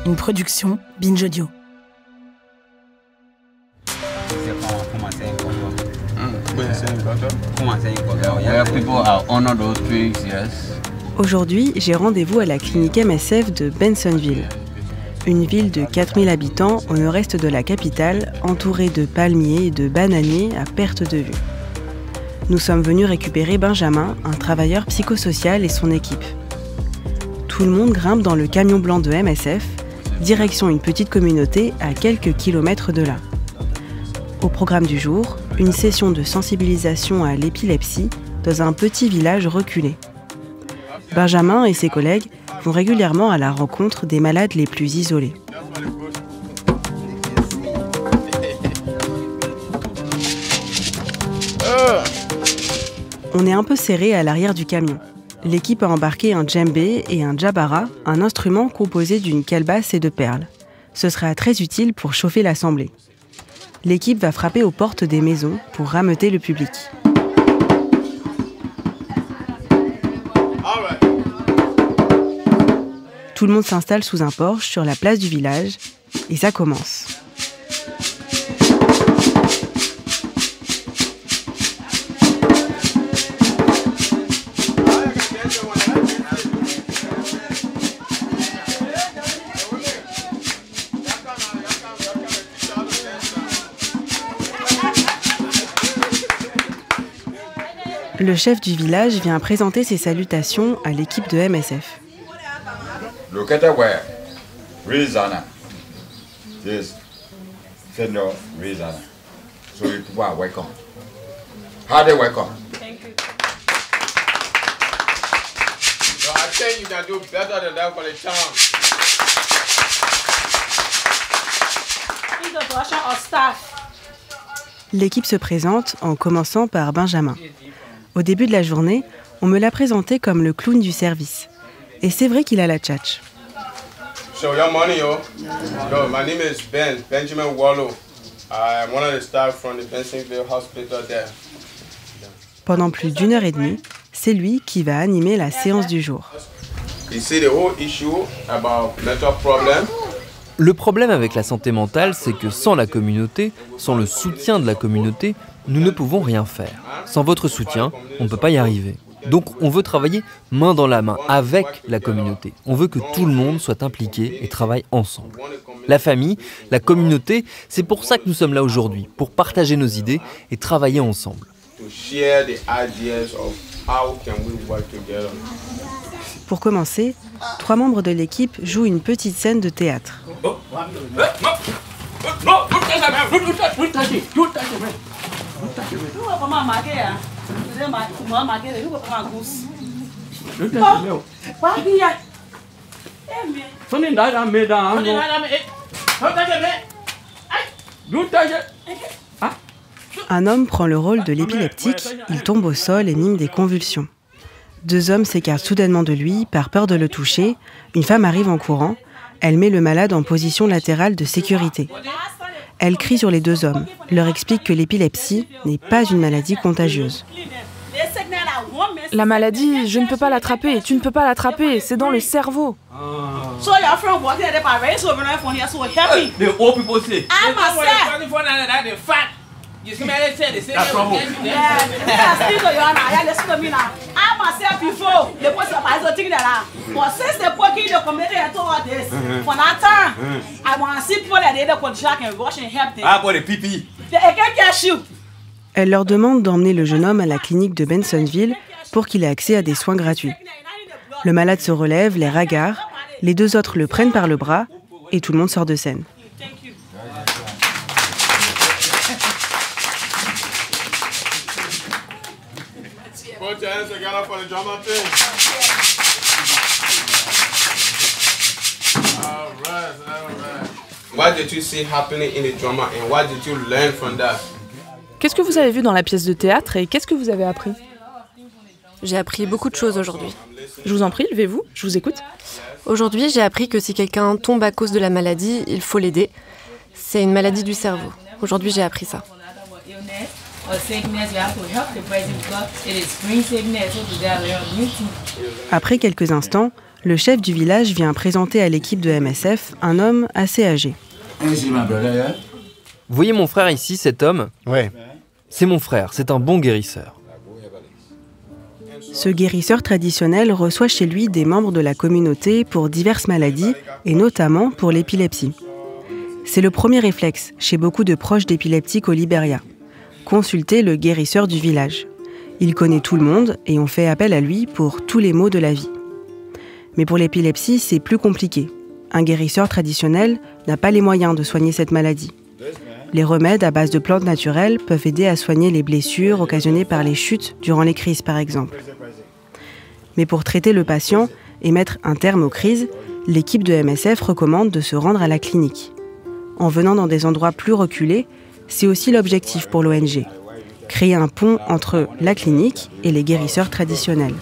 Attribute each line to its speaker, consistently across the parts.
Speaker 1: une production Binge Audio.
Speaker 2: Aujourd'hui, j'ai rendez-vous à la clinique MSF de Bensenville, une ville de 4000 habitants au nord-est de la capitale, entourée de palmiers et de bananiers à perte de vue. Nous sommes venus récupérer Benjamin, un travailleur psychosocial et son équipe. Tout le monde grimpe dans le camion blanc de MSF, direction une petite communauté à quelques kilomètres de là. Au programme du jour, une session de sensibilisation à l'épilepsie dans un petit village reculé. Benjamin et ses collègues vont régulièrement à la rencontre des malades les plus isolés. On est un peu serré à l'arrière du camion. L'équipe a embarqué un djembé et un djabara, un instrument composé d'une calebasse et de perles. Ce sera très utile pour chauffer l'assemblée. L'équipe va frapper aux portes des maisons pour rameuter le public. Tout le monde s'installe sous un porche sur la place du village et ça commence. Le chef du village vient présenter ses salutations à l'équipe de MSF. L'équipe se présente en commençant par Benjamin. Au début de la journée, on me l'a présenté comme le clown du service. Et c'est vrai qu'il a la tchatche. Pendant plus d'une heure et demie, c'est lui qui va animer la séance du jour.
Speaker 3: Le problème avec la santé mentale, c'est que sans la communauté, sans le soutien de la communauté, nous ne pouvons rien faire. Sans votre soutien, on ne peut pas y arriver. Donc on veut travailler main dans la main avec la communauté. On veut que tout le monde soit impliqué et travaille ensemble. La famille, la communauté, c'est pour ça que nous sommes là aujourd'hui, pour partager nos idées et travailler ensemble.
Speaker 2: Pour commencer, 3 membres de l'équipe jouent une petite scène de théâtre. Un homme prend le rôle de l'épileptique, il tombe au sol et mime des convulsions. 2 hommes s'écartent soudainement de lui par peur de le toucher. Une femme arrive en courant, elle met le malade en position latérale de sécurité. Elle crie sur les 2 hommes, leur explique que l'épilepsie n'est pas une maladie contagieuse.
Speaker 4: La maladie, je ne peux pas l'attraper, tu ne peux pas l'attraper, c'est dans le cerveau.
Speaker 2: Elle leur demande d'emmener le jeune homme à la clinique de Bensenville pour qu'il ait accès à des soins gratuits. Le malade se relève, les ragards, les 2 autres le prennent par le bras et tout le monde sort de scène.
Speaker 4: Qu'est-ce que vous avez vu dans la pièce de théâtre et qu'est-ce que vous avez appris ?
Speaker 5: J'ai appris beaucoup de choses aujourd'hui.
Speaker 4: Je vous en prie, levez-vous, je vous écoute.
Speaker 5: Aujourd'hui, j'ai appris que si quelqu'un tombe à cause de la maladie, il faut l'aider. C'est une maladie du cerveau. Aujourd'hui, j'ai appris ça.
Speaker 2: Après quelques instants, Le chef du village vient présenter à l'équipe de MSF un homme assez âgé.
Speaker 3: Vous voyez mon frère ici, cet homme ?
Speaker 6: Ouais.
Speaker 3: C'est mon frère, c'est un bon guérisseur.
Speaker 2: Ce guérisseur traditionnel reçoit chez lui des membres de la communauté pour diverses maladies et notamment pour l'épilepsie. C'est le premier réflexe chez beaucoup de proches d'épileptiques au Libéria. Consulter le guérisseur du village. Il connaît tout le monde et on fait appel à lui pour tous les maux de la vie. Mais pour l'épilepsie, c'est plus compliqué. Un guérisseur traditionnel n'a pas les moyens de soigner cette maladie. Les remèdes à base de plantes naturelles peuvent aider à soigner les blessures occasionnées par les chutes durant les crises, par exemple. Mais pour traiter le patient et mettre un terme aux crises, l'équipe de MSF recommande de se rendre à la clinique. En venant dans des endroits plus reculés, c'est aussi l'objectif pour l'ONG. Créer un pont entre la clinique et les guérisseurs traditionnels.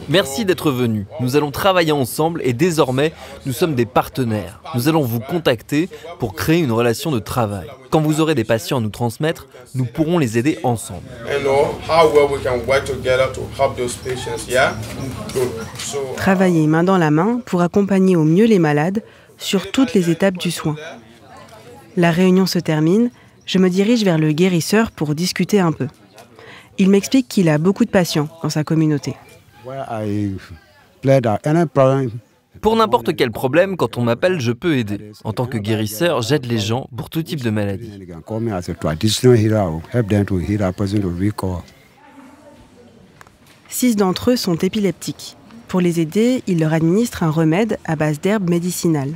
Speaker 3: Merci d'être venu. Nous allons travailler ensemble et désormais, nous sommes des partenaires. Nous allons vous contacter pour créer une relation de travail. Quand vous aurez des patients à nous transmettre, nous pourrons les aider ensemble.
Speaker 2: Travailler main dans la main pour accompagner au mieux les malades sur toutes les étapes du soin. La réunion se termine, je me dirige vers le guérisseur pour discuter un peu. Il m'explique qu'il a beaucoup de patients dans sa communauté.
Speaker 3: Pour n'importe quel problème, quand on m'appelle, je peux aider. En tant que guérisseur, j'aide les gens pour tout type de maladie.
Speaker 2: 6 d'entre eux sont épileptiques. Pour les aider, il leur administre un remède à base d'herbes médicinales.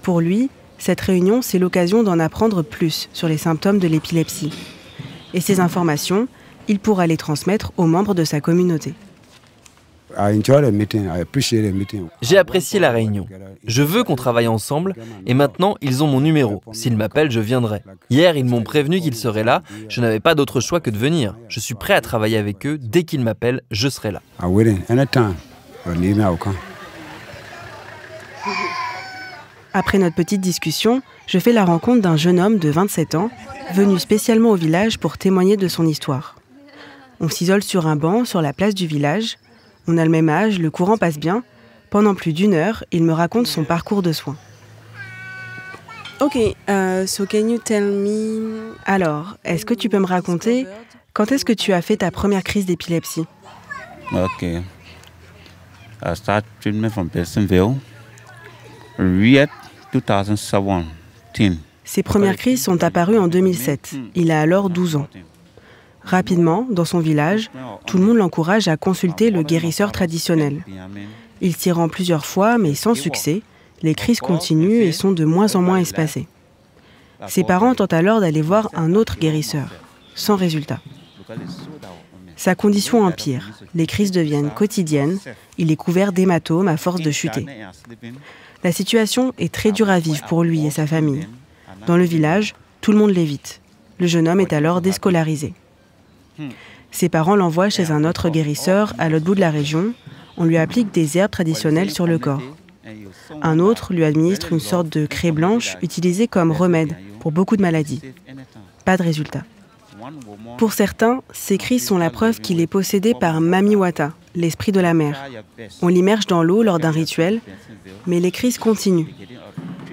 Speaker 2: Pour lui, cette réunion, c'est l'occasion d'en apprendre plus sur les symptômes de l'épilepsie. Et ces informations, il pourra les transmettre aux membres de sa communauté.
Speaker 3: J'ai apprécié la réunion. Je veux qu'on travaille ensemble et maintenant, ils ont mon numéro. S'ils m'appellent, je viendrai. Hier, ils m'ont prévenu qu'ils seraient là. Je n'avais pas d'autre choix que de venir. Je suis prêt à travailler avec eux. Dès qu'ils m'appellent, je serai là.
Speaker 2: Après notre petite discussion, je fais la rencontre d'un jeune homme de 27 ans, venu spécialement au village pour témoigner de son histoire. On s'isole sur un banc sur la place du village. On a le même âge, le courant passe bien. Pendant plus d'1 heure, il me raconte son parcours de soins. Ok, so can you tell me... Alors, est-ce que tu peux me raconter quand est-ce que tu as fait ta première crise d'épilepsie?
Speaker 7: Ok. I start treatment from Bessenville. 2017.
Speaker 2: Ses premières crises sont apparues en 2007. Il a alors 12 ans. Rapidement, dans son village, tout le monde l'encourage à consulter le guérisseur traditionnel. Il s'y rend plusieurs fois, mais sans succès. Les crises continuent et sont de moins en moins espacées. Ses parents tentent alors d'aller voir un autre guérisseur, sans résultat. Sa condition empire. Les crises deviennent quotidiennes. Il est couvert d'hématomes à force de chuter. La situation est très dure à vivre pour lui et sa famille. Dans le village, tout le monde l'évite. Le jeune homme est alors déscolarisé. Ses parents l'envoient chez un autre guérisseur à l'autre bout de la région. On lui applique des herbes traditionnelles sur le corps. Un autre lui administre une sorte de craie blanche utilisée comme remède pour beaucoup de maladies. Pas de résultat. Pour certains, ces crises sont la preuve qu'il est possédé par Mamiwata, l'esprit de la mer. On l'immerge dans l'eau lors d'un rituel, mais les crises continuent.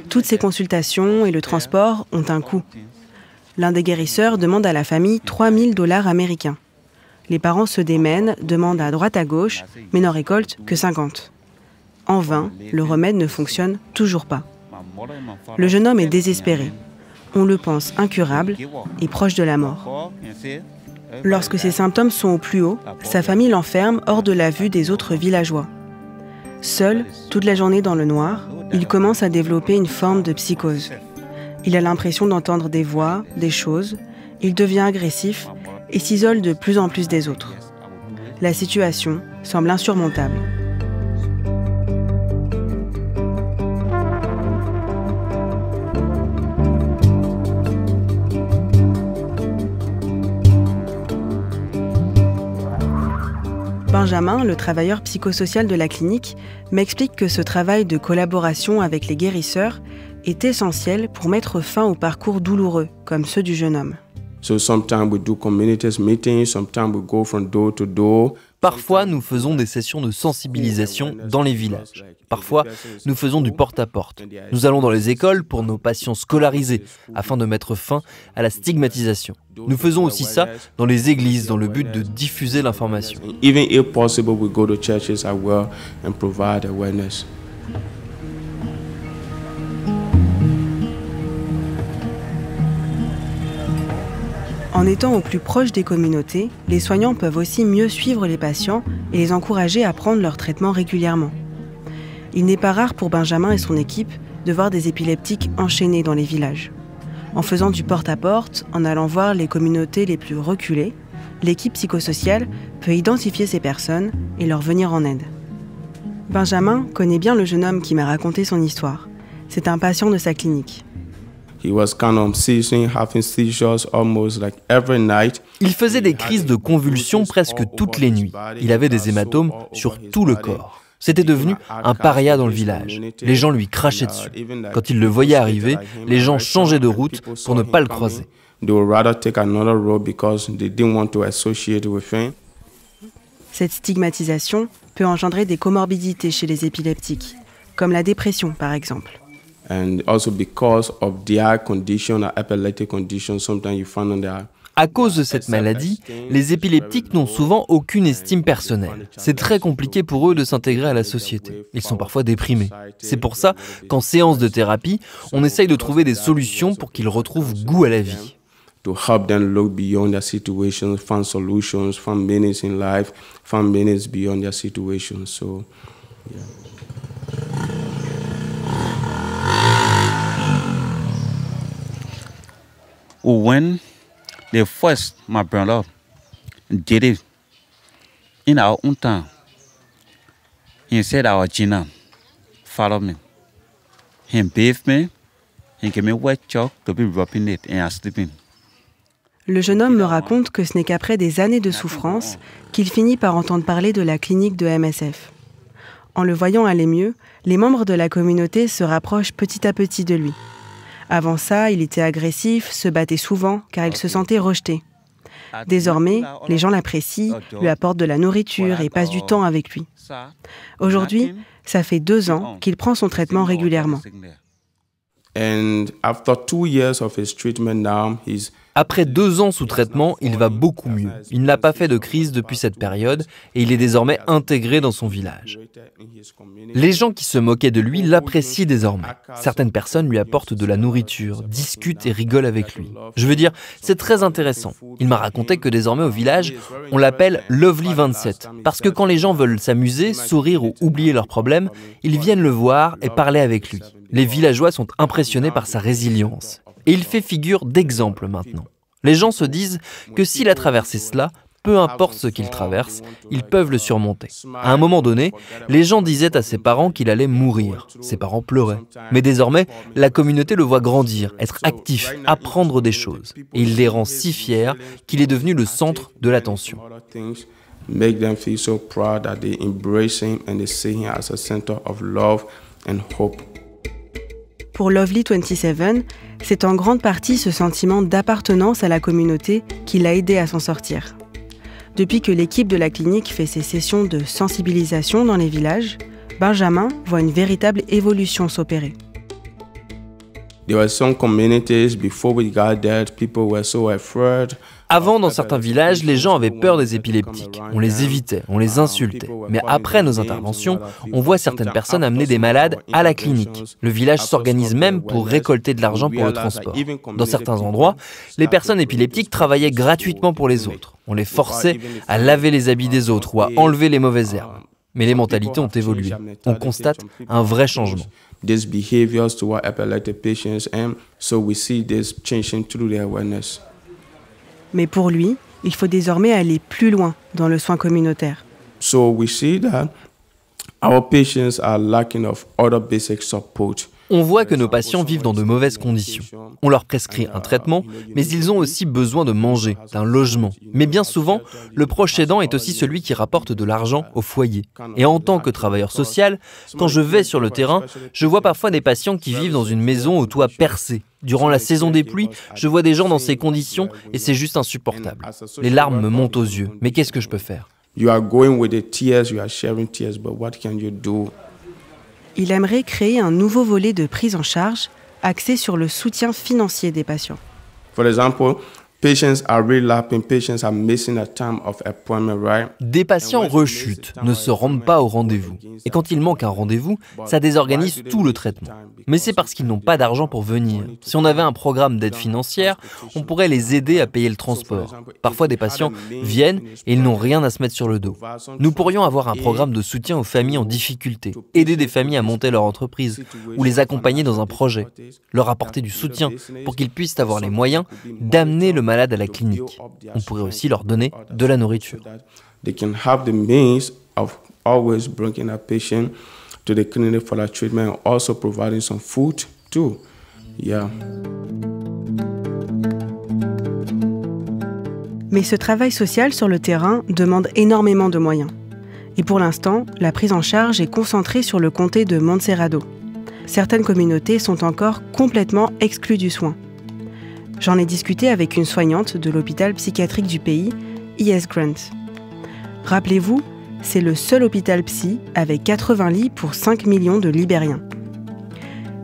Speaker 2: Toutes ces consultations et le transport ont un coût. L'un des guérisseurs demande à la famille $3000 américains. Les parents se démènent, demandent à droite à gauche, mais n'en récoltent que 50. En vain, le remède ne fonctionne toujours pas. Le jeune homme est désespéré. On le pense incurable et proche de la mort. Lorsque ses symptômes sont au plus haut, sa famille l'enferme hors de la vue des autres villageois. Seul, toute la journée dans le noir, il commence à développer une forme de psychose. Il a l'impression d'entendre des voix, des choses, il devient agressif et s'isole de plus en plus des autres. La situation semble insurmontable. Benjamin, le travailleur psychosocial de la clinique, m'explique que ce travail de collaboration avec les guérisseurs est essentiel pour mettre fin aux parcours douloureux, comme ceux du jeune homme.
Speaker 6: So sometimes we do communities meetings, sometimes we go from door to door.
Speaker 3: Parfois, nous faisons des sessions de sensibilisation dans les villages. Parfois, nous faisons du porte-à-porte. Nous allons dans les écoles pour nos patients scolarisés, afin de mettre fin à la stigmatisation. Nous faisons aussi ça dans les églises, dans le but de diffuser l'information.
Speaker 6: Even if possible, we go to churches as well and provide awareness.
Speaker 2: En étant au plus proche des communautés, les soignants peuvent aussi mieux suivre les patients et les encourager à prendre leur traitement régulièrement. Il n'est pas rare pour Benjamin et son équipe de voir des épileptiques enchaînés dans les villages. En faisant du porte-à-porte, en allant voir les communautés les plus reculées, l'équipe psychosociale peut identifier ces personnes et leur venir en aide. Benjamin connaît bien le jeune homme qui m'a raconté son histoire. C'est un patient de sa clinique.
Speaker 6: Il
Speaker 3: faisait des crises de convulsions presque toutes les nuits. Il avait des hématomes sur tout le corps. C'était devenu un paria dans le village. Les gens lui crachaient dessus. Quand ils le voyaient arriver, les gens changeaient de route pour ne pas le croiser.
Speaker 2: Cette stigmatisation peut engendrer des comorbidités chez les épileptiques, comme la dépression par exemple.
Speaker 3: À cause de cette maladie, les épileptiques n'ont souvent aucune estime personnelle. C'est très compliqué pour eux de s'intégrer à la société. Ils sont parfois déprimés. C'est pour ça qu'en séance de thérapie, on essaye de trouver des solutions pour qu'ils retrouvent goût à la vie.
Speaker 6: To help them look beyond their situations, find solutions, find meanings in life, find meanings beyond their situations. So, yeah.
Speaker 7: When the first my brother did it in our own town, he said our Gina follow me. He bathed me, he gave me wet chalk to be rubbing it and I sleeping.
Speaker 2: Le jeune homme me raconte que ce n'est qu'après des années de souffrance qu'il finit par entendre parler de la clinique de MSF. En le voyant aller mieux, les membres de la communauté se rapprochent petit à petit de lui. Avant ça, il était agressif, se battait souvent car il se sentait rejeté. Désormais, les gens l'apprécient, lui apportent de la nourriture et passent du temps avec lui. Aujourd'hui, ça fait 2 ans qu'il prend son traitement régulièrement.
Speaker 3: Après 2 ans sous traitement, il va beaucoup mieux. Il n'a pas fait de crise depuis cette période et il est désormais intégré dans son village. Les gens qui se moquaient de lui l'apprécient désormais. Certaines personnes lui apportent de la nourriture, discutent et rigolent avec lui. Je veux dire, c'est très intéressant. Il m'a raconté que désormais au village, on l'appelle Lovely 27 parce que quand les gens veulent s'amuser, sourire ou oublier leurs problèmes, ils viennent le voir et parler avec lui. Les villageois sont impressionnés par sa résilience. Et il fait figure d'exemple maintenant. Les gens se disent que s'il a traversé cela, peu importe ce qu'il traverse, ils peuvent le surmonter. À un moment donné, les gens disaient à ses parents qu'il allait mourir. Ses parents pleuraient. Mais désormais, la communauté le voit grandir, être actif, apprendre des choses. Et il les rend si fiers qu'il est devenu le centre de l'attention.
Speaker 6: Make them feel so proud that they embrace him and they see him as a center of love and hope.
Speaker 2: Pour Lovely 27, c'est en grande partie ce sentiment d'appartenance à la communauté qui l'a aidé à s'en sortir. Depuis que l'équipe de la clinique fait ses sessions de sensibilisation dans les villages, Benjamin voit une véritable évolution s'opérer.
Speaker 3: Avant, dans certains villages, les gens avaient peur des épileptiques. On les évitait, on les insultait. Mais après nos interventions, on voit certaines personnes amener des malades à la clinique. Le village s'organise même pour récolter de l'argent pour le transport. Dans certains endroits, les personnes épileptiques travaillaient gratuitement pour les autres. On les forçait à laver les habits des autres ou à enlever les mauvaises herbes. Mais les mentalités ont évolué. On constate un vrai changement.
Speaker 6: These behaviors toward epileptic patients, and so we see this changing through the awareness.
Speaker 2: Mais pour lui, il faut désormais aller plus loin dans le soin communautaire.
Speaker 6: So we see that our patients are lacking of other basic support.
Speaker 3: On voit que nos patients vivent dans de mauvaises conditions. On leur prescrit un traitement, mais ils ont aussi besoin de manger, d'un logement. Mais bien souvent, le proche aidant est aussi celui qui rapporte de l'argent au foyer. Et en tant que travailleur social, quand je vais sur le terrain, je vois parfois des patients qui vivent dans une maison au toit percé. Durant la saison des pluies, je vois des gens dans ces conditions et c'est juste insupportable. Les larmes me montent aux yeux. Mais qu'est-ce que je peux faire ?
Speaker 6: You are going with the tears, you are sharing tears, but what can you do?
Speaker 2: Il aimerait créer un nouveau volet de prise en charge axé sur le soutien financier des patients.
Speaker 6: For example, patients are relapsing, patients are missing a time of appointment, right?
Speaker 3: Des patients rechutent, ne se rendent pas au rendez-vous. Et quand il manque un rendez-vous, ça désorganise tout le traitement. Mais c'est parce qu'ils n'ont pas d'argent pour venir. Si on avait un programme d'aide financière, on pourrait les aider à payer le transport. Parfois, des patients viennent et ils n'ont rien à se mettre sur le dos. Nous pourrions avoir un programme de soutien aux familles en difficulté, aider des familles à monter leur entreprise ou les accompagner dans un projet, leur apporter du soutien pour qu'ils puissent avoir les moyens d'amener le malade à la clinique. On pourrait aussi leur donner de la nourriture.
Speaker 6: They can have the means of always bringing a patient to the clinic for their treatment and also providing some food too. Yeah.
Speaker 2: Mais ce travail social sur le terrain demande énormément de moyens. Et pour l'instant, la prise en charge est concentrée sur le comté de Montserrado. Certaines communautés sont encore complètement exclues du soin. J'en ai discuté avec une soignante de l'hôpital psychiatrique du pays, E.S. Grant. Rappelez-vous, c'est le seul hôpital psy avec 80 lits pour 5 millions de Libériens.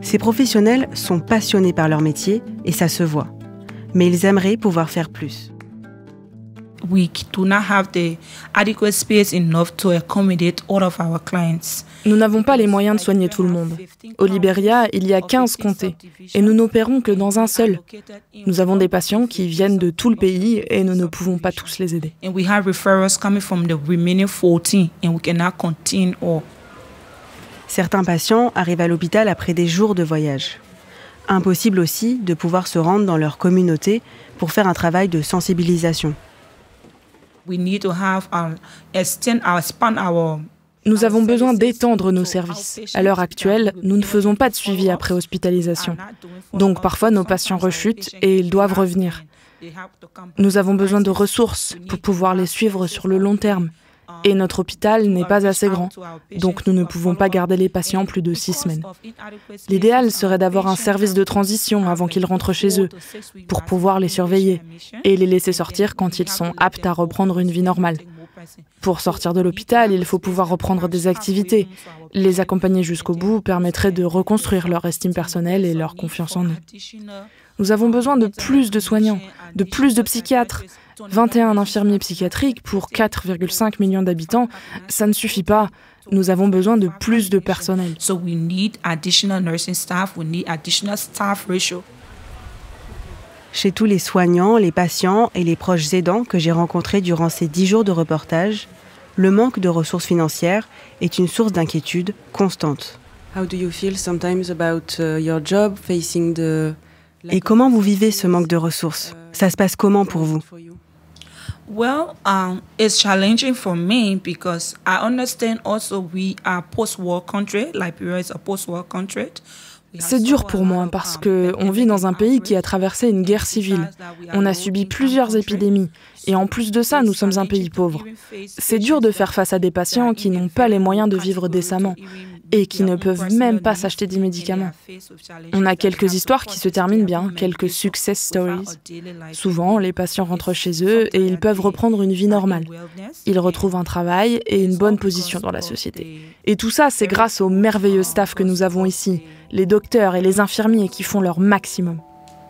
Speaker 2: Ces professionnels sont passionnés par leur métier et ça se voit. Mais ils aimeraient pouvoir faire plus.
Speaker 8: We do not have the adequate space enough to accommodate all of our clients.
Speaker 4: Nous n'avons pas les moyens de soigner tout le monde. Au Libéria, il y a 15 comtés et nous n'opérons que dans un seul. Nous avons des patients qui viennent de tout le pays et nous ne pouvons pas tous les aider.
Speaker 8: And we have referrals coming from the remaining 14 and we cannot contain all.
Speaker 2: Certains patients arrivent à l'hôpital après des jours de voyage. Impossible aussi de pouvoir se rendre dans leur communauté pour faire un travail de sensibilisation.
Speaker 4: Nous avons besoin d'étendre nos services. À l'heure actuelle, nous ne faisons pas de suivi après hospitalisation. Donc parfois, nos patients rechutent et ils doivent revenir. Nous avons besoin de ressources pour pouvoir les suivre sur le long terme. Et notre hôpital n'est pas assez grand, donc nous ne pouvons pas garder les patients plus de 6 semaines. L'idéal serait d'avoir un service de transition avant qu'ils rentrent chez eux, pour pouvoir les surveiller et les laisser sortir quand ils sont aptes à reprendre une vie normale. Pour sortir de l'hôpital, il faut pouvoir reprendre des activités. Les accompagner jusqu'au bout permettrait de reconstruire leur estime personnelle et leur confiance en eux. Nous avons besoin de plus de soignants, de plus de psychiatres. 21 infirmiers psychiatriques pour 4,5 millions d'habitants, ça ne suffit pas. Nous avons besoin de plus de personnel.
Speaker 8: So we need additional nursing staff, we need additional staff ratio.
Speaker 2: Chez tous les soignants, les patients et les proches aidants que j'ai rencontrés durant ces 10 jours de reportage, le manque de ressources financières est une source d'inquiétude constante. How do you feel sometimes about your job facing the... Et comment vous vivez ce manque de ressources? Ça se passe comment pour vous?
Speaker 8: Well, it's challenging for me because I understand also we are post-war country. Liberia is a post-war country.
Speaker 4: C'est dur pour moi parce qu'on vit dans un pays qui a traversé une guerre civile. On a subi plusieurs épidémies et en plus de ça, nous sommes un pays pauvre. C'est dur de faire face à des patients qui n'ont pas les moyens de vivre décemment et qui ne peuvent même pas s'acheter des médicaments. On a quelques histoires qui se terminent bien, quelques success stories. Souvent, les patients rentrent chez eux et ils peuvent reprendre une vie normale. Ils retrouvent un travail et une bonne position dans la société. Et tout ça, c'est grâce au merveilleux staff que nous avons ici, les docteurs et les infirmiers qui font leur maximum.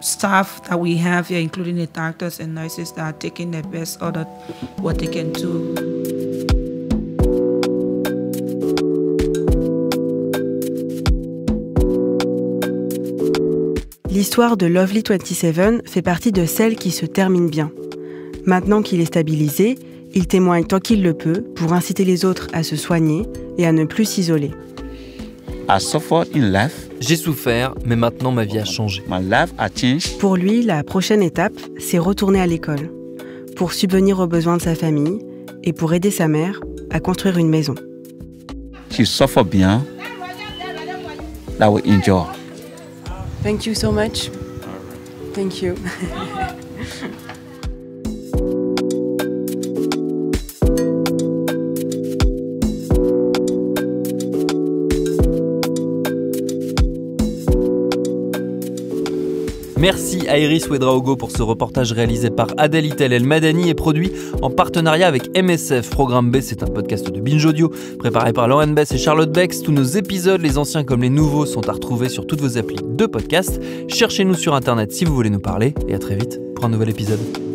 Speaker 8: Staff that we have here, including the doctors and nurses that are taking their best out of what they can do.
Speaker 2: L'histoire de Lovely 27 fait partie de celles qui se terminent bien. Maintenant qu'il est stabilisé, il témoigne tant qu'il le peut pour inciter les autres à se soigner et à ne plus s'isoler.
Speaker 3: J'ai souffert, mais maintenant ma vie a changé.
Speaker 2: Pour lui, la prochaine étape, c'est retourner à l'école, pour subvenir aux besoins de sa famille et pour aider sa mère à construire une maison.
Speaker 7: She suffered bien, that we enjoy.
Speaker 2: Thank you so much. Thank you.
Speaker 3: Merci à Iris Ouedraogo pour ce reportage réalisé par Adèle Itel El Madani et produit en partenariat avec MSF. Programme B, c'est un podcast de Binge Audio préparé par Lauren Bess et Charlotte Bex. Tous nos épisodes, les anciens comme les nouveaux, sont à retrouver sur toutes vos applis de podcast. Cherchez-nous sur Internet si vous voulez nous parler et à très vite pour un nouvel épisode.